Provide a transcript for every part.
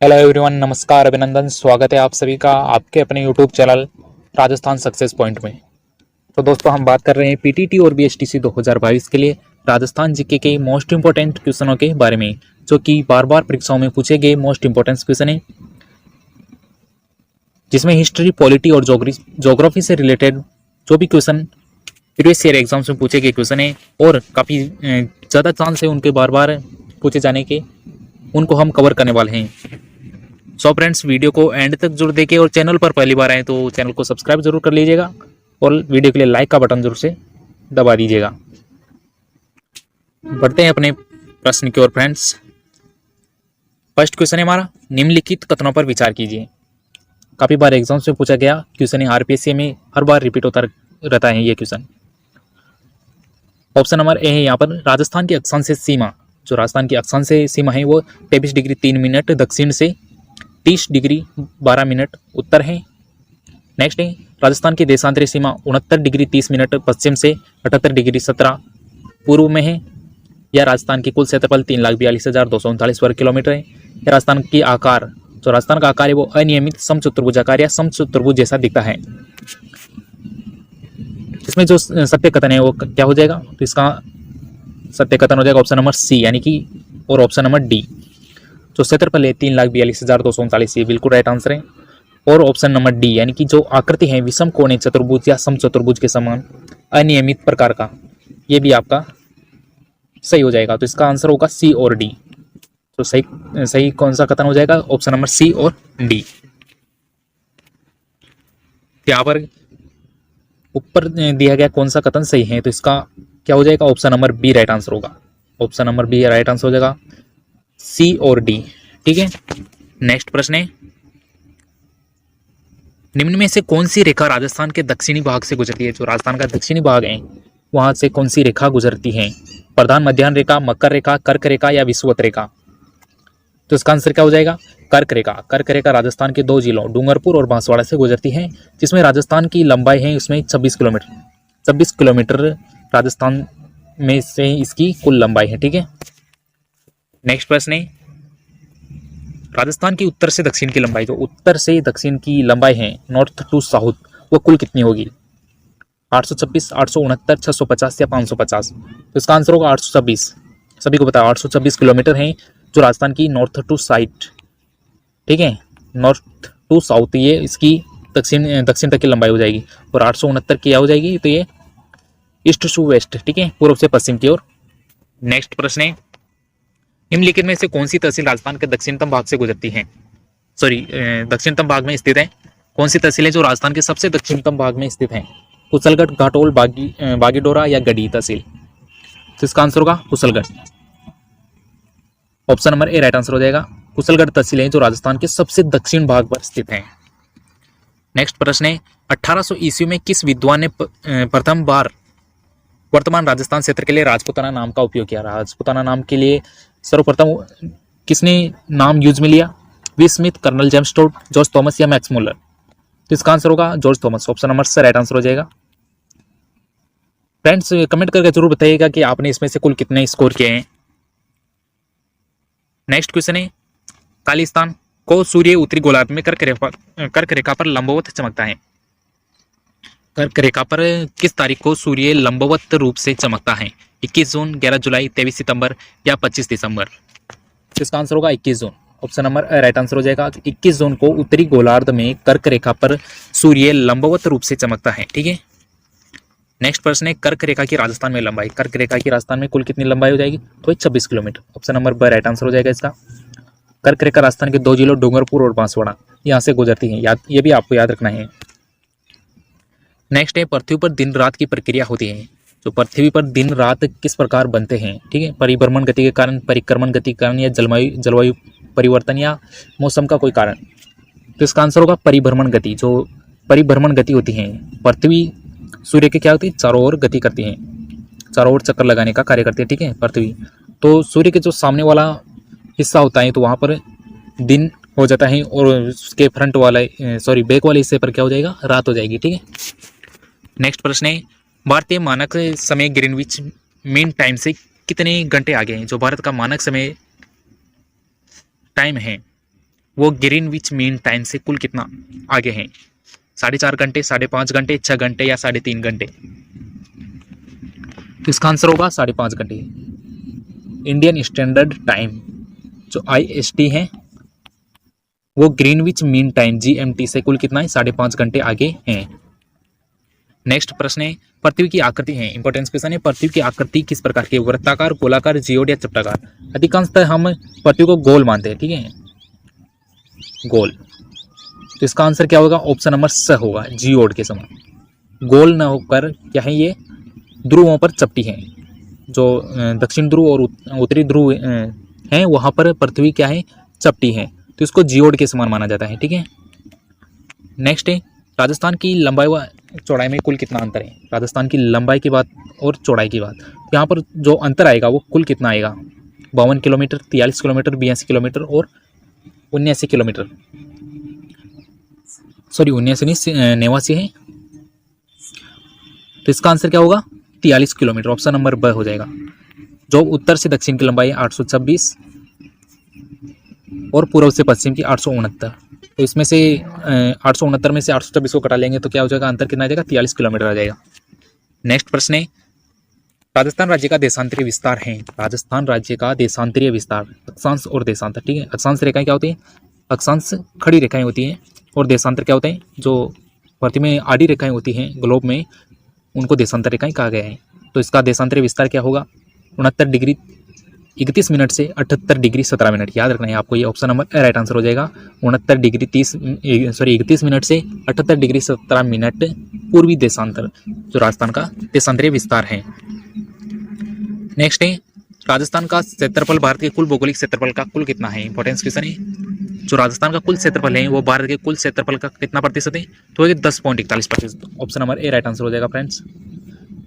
Hello everyone, नमस्कार, अभिनंदन, स्वागत है आप सभी का आपके अपने YouTube channel Rajasthan success point में। तो दोस्तों, हम बात कर रहे हैं पीटीटी और बीएसटीसी 2022 के लिए राजस्थान जीके के मोस्ट इंपोर्टेंट क्वेश्चनों के बारे में, जो कि बार बार परीक्षाओं में पूछे गए मोस्ट इंपोर्टेंट क्वेश्चन है, जिसमें हिस्ट्री, पॉलिटी और जोग्राफी से रिलेटेड जो भी क्वेश्चन प्रीवियस ईयर एग्जाम्स में पूछे गए क्वेश्चन है और काफ़ी ज़्यादा चांस है उनके बार बार पूछे जाने के, उनको हम कवर करने वाले हैं। सो फ्रेंड्स, वीडियो को एंड तक जरूर देखें और चैनल पर पहली बार आए तो चैनल को सब्सक्राइब जरूर कर लीजिएगा और वीडियो के लिए लाइक का बटन जरूर से दबा दीजिएगा। बढ़ते हैं अपने प्रश्न की ओर फ्रेंड्स। फर्स्ट क्वेश्चन है हमारा, निम्नलिखित कथनों पर विचार कीजिए। काफ़ी बार एग्जाम्स में पूछा गया क्वेश्चन है, आरपीएससी में हर बार रिपीट होता रहता है ये क्वेश्चन। ऑप्शन नंबर ए है यहाँ पर, राजस्थान की अक्षांश सीमा, जो राजस्थान की अक्षांश सीमा है वो 23 डिग्री 3 मिनट दक्षिण से 30 डिग्री 12 मिनट उत्तर है। नेक्स्ट है, राजस्थान की देशांतरी सीमा 69 डिग्री 30 मिनट पश्चिम से 78 डिग्री 17 पूर्व में है। या राजस्थान की कुल क्षेत्रफल 3,42,239 वर्ग किलोमीटर है। या राजस्थान की आकार, जो राजस्थान का आकार है वो अनियमित समचतुर्भुजाकार या समचतुर्भुज जैसा दिखता है। इसमें जो सत्य कथन है वो क्या हो जाएगा, तो इसका सत्य कथन हो जाएगा ऑप्शन नंबर सी, यानी कि, और ऑप्शन नंबर डी, जो क्षेत्रफल है 3,42,239, ये बिल्कुल राइट आंसर है। और ऑप्शन नंबर डी, यानी कि जो आकृति है विषम कोणीय चतुर्भुज या समचतुर्भुज के समान अनियमित प्रकार का, ये भी आपका सही हो जाएगा। तो इसका आंसर होगा सी और डी। तो सही कौन सा कथन हो जाएगा, ऑप्शन नंबर सी और डी। यहाँ पर ऊपर दिया गया कौन सा कथन सही है, तो इसका क्या हो जाएगा, option number B right answer होगा। Option number B right answer हो जाएगा, सी और डी। ठीक है, नेक्स्ट प्रश्न है, निम्न में से कौन सी रेखा राजस्थान के दक्षिणी भाग से गुजरती है। जो राजस्थान का दक्षिणी भाग है वहां से कौन सी रेखा गुजरती है, प्रधान मध्याह्न रेखा, मकर रेखा, कर्क रेखा या विषुवत रेखा। तो इसका आंसर क्या हो जाएगा, कर्क रेखा। कर्क रेखा राजस्थान के दो जिलों डूंगरपुर और बांसवाड़ा से गुजरती है, जिसमें राजस्थान की लंबाई है उसमें 26 किलोमीटर। 26 किलोमीटर राजस्थान में से इसकी कुल लंबाई है। ठीक है, नेक्स्ट प्रश्न है, राजस्थान की उत्तर से दक्षिण की लंबाई, जो उत्तर से दक्षिण की लंबाई है नॉर्थ टू साउथ, वो कुल कितनी होगी, 826, 869, 650 या 550। तो इसका आंसर होगा 826। सभी को पता है 826 किलोमीटर है जो राजस्थान की नॉर्थ टू साइड, ठीक है, नॉर्थ टू साउथ, ये इसकी दक्षिण तक की लंबाई हो जाएगी। और 869 की क्या हो जाएगी, तो ये ईस्ट टू वेस्ट, ठीक है, पूर्व से पश्चिम की ओर। नेक्स्ट प्रश्न है, निम्नलिखित में से कौन सी तहसील राजस्थान के दक्षिणतम भाग से गुजरती है, दक्षिणतम भाग में स्थित है। कौन सी तहसील है जो राजस्थान के सबसे दक्षिणतम भाग में स्थित है, कुशलगढ़, घाटोल, बागीडोरा या गढ़ी तहसील। तो इसका आंसर होगा Kushalgarh. Option number A right answer हो जाएगा, कुशलगढ़ तहसील है जो राजस्थान के सबसे दक्षिण भाग पर स्थित है। नेक्स्ट प्रश्न है, 1800 ईस्वी में किस विद्वान ने प्रथम बार वर्तमान राजस्थान क्षेत्र के लिए राजपूताना नाम का उपयोग किया। राजपूताना नाम के लिए सर्वप्रथम किसने नाम यूज में लिया, V Smith, Colonel James Tod, George Thomas या मैक्स मुलर। तो इसका आंसर होगा जॉर्ज थॉमस। ऑप्शन नंबर से राइट आंसर हो जाएगा। फ्रेंड्स, कमेंट करके जरूर बताइएगा कि आपने इसमें से कुल कितने स्कोर किए हैं। नेक्स्ट क्वेश्चन है, खालिस्तान को सूर्य उत्तरी गोलार्ध में कर्क रेखा पर लंबवत चमकता है। कर्क रेखा पर किस तारीख को सूर्य लंबवत रूप से चमकता है, 21 जून, 11 जुलाई, 23 सितंबर या 25 दिसंबर। इसका आंसर होगा 21 जून। ऑप्शन नंबर राइट आंसर हो जाएगा, 21 जून को उत्तरी गोलार्ध में कर्क रेखा पर सूर्य लंबवत रूप से चमकता है। ठीक है, नेक्स्ट प्रश्न है, कर्क रेखा की राजस्थान में लंबाई, कर्क रेखा की राजस्थान में कुल कितनी लंबाई हो जाएगी, तो 26 किलोमीटर। ऑप्शन नंबर ब राइट आंसर हो जाएगा इसका। कर्क रेखा राजस्थान के दो जिलों डूंगरपुर और बांसवाड़ा यहाँ से गुजरती है, ये भी आपको याद रखना है। नेक्स्ट है, पृथ्वी पर दिन रात की प्रक्रिया होती है। तो पृथ्वी पर दिन रात किस प्रकार बनते हैं, ठीक है, परिभ्रमण गति के कारण, परिक्रमण गति के कारण या जलवायु परिवर्तन या मौसम का कोई कारण। तो इसका आंसर होगा परिभ्रमण गति। जो परिभ्रमण गति होती है, पृथ्वी सूर्य के क्या होती है, चारों ओर गति करती है, चारों ओर चक्कर लगाने का कार्य करती है। ठीक है, पृथ्वी तो सूर्य के जो सामने वाला हिस्सा होता है तो वहाँ पर दिन हो जाता है और उसके फ्रंट वाला बैक वाले हिस्से पर क्या हो जाएगा, रात हो जाएगी। ठीक है, नेक्स्ट प्रश्न है, भारतीय मानक समय ग्रीनविच मीन टाइम से कितने घंटे आगे हैं। जो भारत का मानक समय टाइम है वो ग्रीनविच मीन टाइम से कुल कितना आगे हैं? 4.5 घंटे, 5.5 घंटे, 6 घंटे या 3.5 घंटे? तो इसका आंसर होगा 5.5 घंटे। इंडियन स्टैंडर्ड टाइम जो IST है वो ग्रीनविच मीन टाइम GMT से कुल कितना है? 5.5 घंटे आगे हैं। नेक्स्ट प्रश्न है, पृथ्वी की आकृति है, इंपॉर्टेंस क्वेश्चन है, पृथ्वी की आकृति किस प्रकार की? वृत्ताकार, गोलाकार, जियोड या चपटाकार? अधिकांशतः हम पृथ्वी को गोल मानते हैं, ठीक है, गोल। तो इसका आंसर क्या होगा? ऑप्शन नंबर स होगा, जियोड के समान। गोल न होकर क्या है, ये ध्रुवों पर चपटी है। जो दक्षिण ध्रुव और उत्तरी ध्रुव हैं वहाँ पर पृथ्वी क्या है? चपटी है, तो इसको जियोड के समान माना जाता है, ठीक है। नेक्स्ट है, राजस्थान की लंबाई व चौड़ाई में कुल कितना अंतर है? राजस्थान की लंबाई की बात और चौड़ाई की बात, तो यहाँ पर जो अंतर आएगा वो कुल कितना आएगा? 52 किलोमीटर, 43 किलोमीटर, 82 किलोमीटर और 79 किलोमीटर। सॉरी 79 नहीं, 89 है। तो इसका आंसर क्या होगा? 43 किलोमीटर, ऑप्शन नंबर ब हो जाएगा। जो उत्तर से दक्षिण की लंबाई 826 और पूर्व से पश्चिम की 869। तो इसमें से 869 में से 826 को कटा लेंगे तो क्या हो जाएगा? अंतर कितना आ जाएगा? 43 किलोमीटर आ जाएगा। नेक्स्ट प्रश्न है, राजस्थान राज्य का देशांतरीय विस्तार है। राजस्थान राज्य का देशांतरीय विस्तार, अक्षांश और देशांतर, ठीक है। अक्षांश रेखाएं क्या होती है? अक्षांश खड़ी रेखाएं होती हैं और देशांतर क्या होते हैं? जो पृथ्वी में आड़ी रेखाएं होती हैं ग्लोब में, उनको देशांतर रेखाएं कहा गया है। तो इसका देशांतरीय विस्तार क्या होगा? 69 डिग्री 31 मिनट से 78 डिग्री 17 मिनट। याद रखना है आपको, ये ऑप्शन नंबर राइट आंसर हो जाएगा। 69 डिग्री 31 मिनट से 78 डिग्री 17 मिनट पूर्वी देशांतर, जो राजस्थान का देशांतरीय विस्तार है। नेक्स्ट है, राजस्थान का क्षेत्रफल भारत के कुल भौगोलिक क्षेत्रफल का कुल कितना है? इंपॉर्टेंस क्वेश्चन है। जो राजस्थान का कुल क्षेत्रफल है वो भारत के कुल क्षेत्रफल का कितना प्रतिशत है? तो 10.41%। ऑप्शन नंबर राइट आंसर हो जाएगा फ्रेंड्स।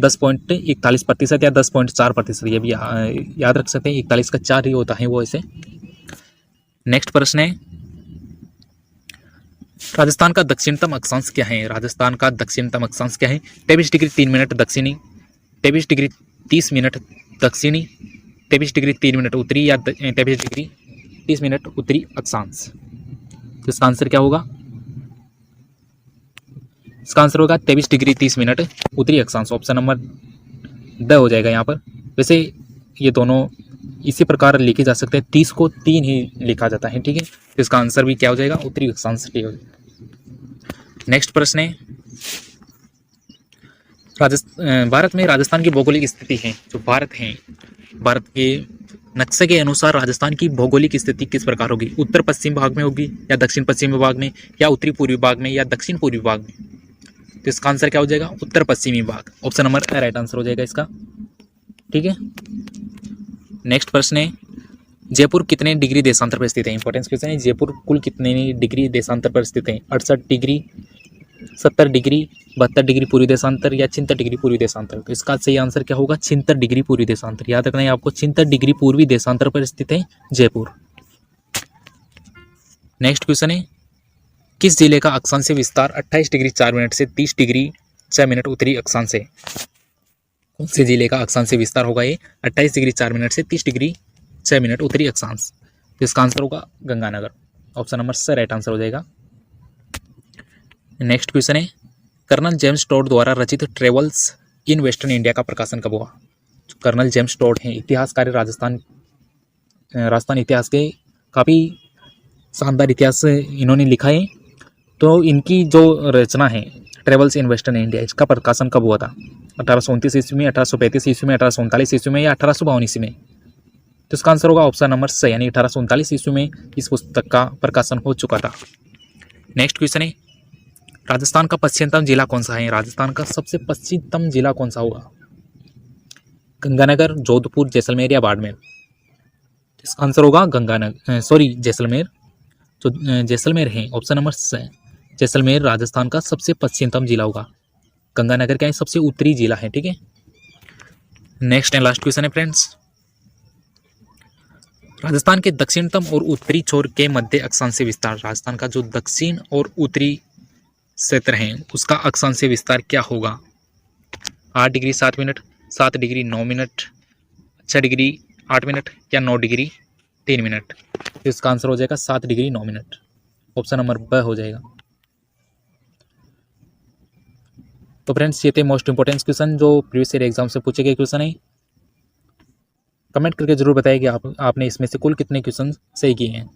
10.41% या 10.4%, ये भी याद रख सकते हैं। 41 का 4 ही होता है वो ऐसे। नेक्स्ट प्रश्न है, राजस्थान का दक्षिणतम अक्षांश क्या है? राजस्थान का दक्षिणतम अक्षांश क्या है? 23 डिग्री 3 मिनट दक्षिणी, 23 डिग्री 30 मिनट दक्षिणी, 23 डिग्री 3 मिनट उत्तरी या 23 डिग्री 30 मिनट उत्तरी अक्षांश। तो इसका आंसर क्या होगा? इसका आंसर होगा 23 डिग्री 30 मिनट उत्तरी अक्षांश, ऑप्शन नंबर ड हो जाएगा यहाँ पर। वैसे ये दोनों इसी प्रकार लिखे जा सकते हैं, 30 को 3 ही लिखा जाता है, ठीक है। तो इसका आंसर भी क्या हो जाएगा? उत्तरी अक्षांश हो जाएगा। नेक्स्ट प्रश्न है, भारत में राजस्थान की भौगोलिक स्थिति है, जो भारत है, भारत के नक्शे के अनुसार राजस्थान की भौगोलिक स्थिति किस प्रकार होगी? उत्तर पश्चिम भाग में होगी या दक्षिण पश्चिम भाग में या उत्तरी पूर्वी भाग में या दक्षिण पूर्वी भाग में? तो इसका आंसर क्या हो जाएगा? उत्तर पश्चिमी भाग, ऑप्शन नंबर राइट आंसर हो जाएगा इसका, ठीक है। नेक्स्ट प्रश्न है, जयपुर कितने डिग्री देशांतर पर स्थित है? इंपॉर्टेंस क्वेश्चन है, जयपुर कुल कितने डिग्री देशांतर पर स्थित है? 68 डिग्री, 70 डिग्री, 72 डिग्री पूर्वी देशांतर या 76 डिग्री पूर्वी देशांतर? तो इसका सही आंसर क्या होगा? 76 डिग्री पूर्वी देशांतर। याद रखना है आपको, 76 डिग्री पूर्वी देशांतर पर स्थित है जयपुर। नेक्स्ट क्वेश्चन है, किस जिले का अक्षांश विस्तार 28 डिग्री 4 मिनट से 30 डिग्री 6 मिनट उत्तरी अक्षांश है? कौन से जिले का अक्षांश विस्तार होगा ये? 28 डिग्री 4 मिनट से 30 डिग्री 6 मिनट उत्तरी अक्षांश। तो इसका आंसर होगा गंगानगर, ऑप्शन नंबर स राइट आंसर हो जाएगा। नेक्स्ट क्वेश्चन है, कर्नल जेम्स टोड द्वारा रचित ट्रेवल्स इन वेस्टर्न इंडिया का प्रकाशन कब हुआ? कर्नल जेम्स टोड हैं, इतिहासकार, राजस्थान इतिहास के काफ़ी शानदार इतिहास इन्होंने लिखा है। तो इनकी जो रचना है ट्रेवल्स इन वेस्टर्न इंडिया, इसका प्रकाशन कब हुआ था? 1829 ईस्वी में, 1835 ईस्वी में, 1839 ईस्वी में या 1852 ईस्वी में? तो इसका आंसर होगा ऑप्शन नंबर स, यानी 1839 ईस्वी में इस पुस्तक का प्रकाशन हो चुका था। नेक्स्ट क्वेश्चन है, राजस्थान का पश्चिमतम जिला कौन सा है? राजस्थान का सबसे पश्चिमतम जिला कौन सा होगा? गंगानगर, जोधपुर, जैसलमेर या बाड़मेर? इसका आंसर होगा जैसलमेर। जो जैसलमेर है, ऑप्शन नंबर स, जैसलमेर राजस्थान का सबसे पश्चिमतम जिला होगा। गंगानगर क्या है? सबसे उत्तरी जिला है, ठीक है। नेक्स्ट एंड लास्ट क्वेश्चन है फ्रेंड्स, राजस्थान के दक्षिणतम और उत्तरी छोर के मध्य अक्षांश विस्तार, राजस्थान का जो दक्षिण और उत्तरी क्षेत्र है उसका अक्षांश विस्तार क्या होगा? 8 degree 7 minute, 7 degree 9 minute, 6 degree 8 minute या 9 डिग्री 3 मिनट? तो इसका आंसर हो जाएगा 7 डिग्री 9 मिनट। ऑप्शन नंबर ब हो जाएगा। तो फ्रेंड्स ये थे मोस्ट इंपॉर्टेंट क्वेश्चन जो प्रीवियस ईयर एग्जाम से पूछे गए क्वेश्चन है। कमेंट करके जरूर बताइए कि आपने इसमें से कुल कितने क्वेश्चन सही किए हैं।